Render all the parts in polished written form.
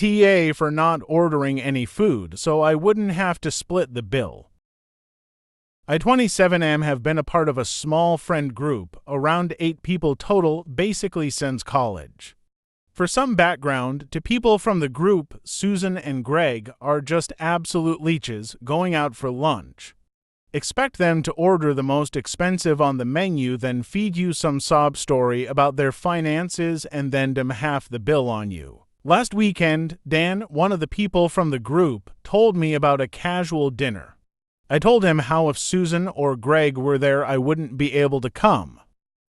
ETA for not ordering any food, so I wouldn't have to split the bill. I 27M have been a part of a small friend group, around 8 people total, basically since college. For some background, to people from the group, Susan and Greg are just absolute leeches going out for lunch. Expect them to order the most expensive on the menu, then feed you some sob story about their finances and then dump half the bill on you. Last weekend, Dan, one of the people from the group, told me about a casual dinner. I told him how if Susan or Greg were there I wouldn't be able to come.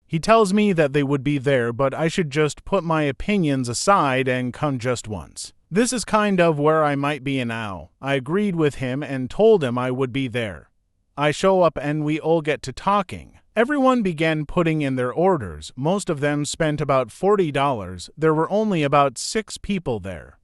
He tells me that they would be there, but I should just put my opinions aside and come just once. This is kind of where I might be now. I agreed with him and told him I would be there. I show up and we all get to talking. Everyone began putting in their orders. Most of them spent about $40. There were only about 6 people there.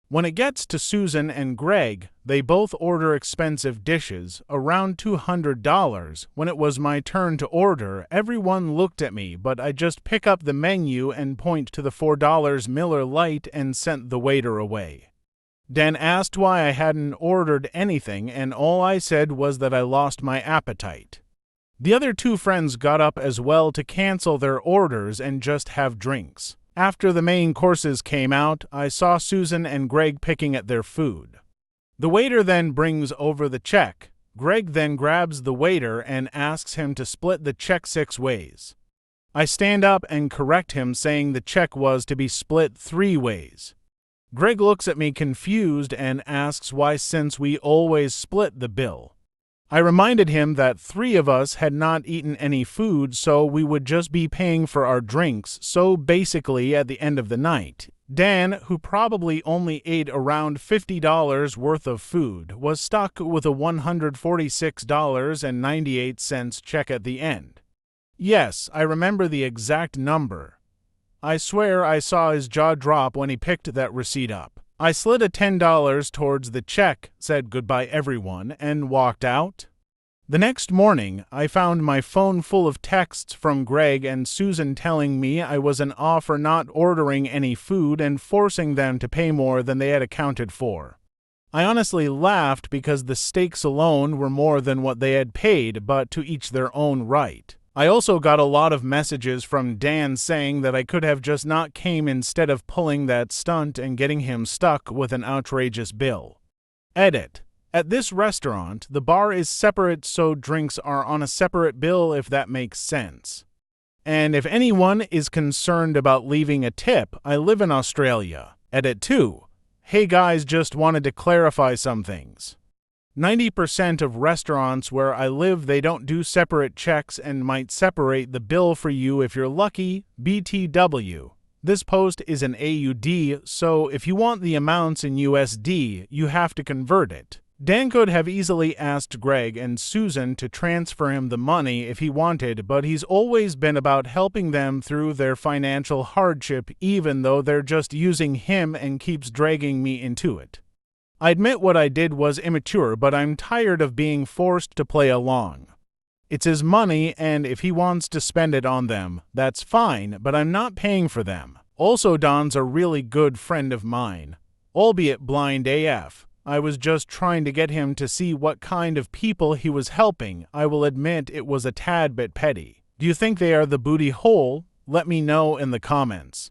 When it gets to Susan and Greg, they both order expensive dishes, around $200. When it was my turn to order, everyone looked at me, but I just pick up the menu and point to the $4 Miller Lite and sent the waiter away. Dan asked why I hadn't ordered anything, and all I said was that I lost my appetite. The other 2 friends got up as well to cancel their orders and just have drinks. After the main courses came out, I saw Susan and Greg picking at their food. The waiter then brings over the check. Greg then grabs the waiter and asks him to split the check 6 ways. I stand up and correct him, saying the check was to be split 3 ways. Greg looks at me confused and asks why, since we always split the bill. I reminded him that 3 of us had not eaten any food, so we would just be paying for our drinks, so basically at the end of the night, Dan, who probably only ate around $50 worth of food, was stuck with a $146.98 check at the end. Yes, I remember the exact number. I swear I saw his jaw drop when he picked that receipt up. I slid a $10 towards the check, said goodbye everyone, and walked out. The next morning, I found my phone full of texts from Greg and Susan telling me I was an off for not ordering any food and forcing them to pay more than they had accounted for. I honestly laughed because the steaks alone were more than what they had paid, but to each their own right. I also got a lot of messages from Dan saying that I could have just not came instead of pulling that stunt and getting him stuck with an outrageous bill. Edit. At this restaurant, the bar is separate, so drinks are on a separate bill, if that makes sense. And if anyone is concerned about leaving a tip, I live in Australia. Edit 2. Hey guys, just wanted to clarify some things. 90% of restaurants where I live, they don't do separate checks and might separate the bill for you if you're lucky. BTW. This post is an AUD, so if you want the amounts in USD, you have to convert it. Dan could have easily asked Greg and Susan to transfer him the money if he wanted, but he's always been about helping them through their financial hardship, even though they're just using him and keeps dragging me into it. I admit what I did was immature, but I'm tired of being forced to play along. It's his money, and if he wants to spend it on them, that's fine, but I'm not paying for them. Also, Don's a really good friend of mine, albeit blind AF. I was just trying to get him to see what kind of people he was helping. I will admit it was a tad bit petty. Do you think they are the booty hole? Let me know in the comments.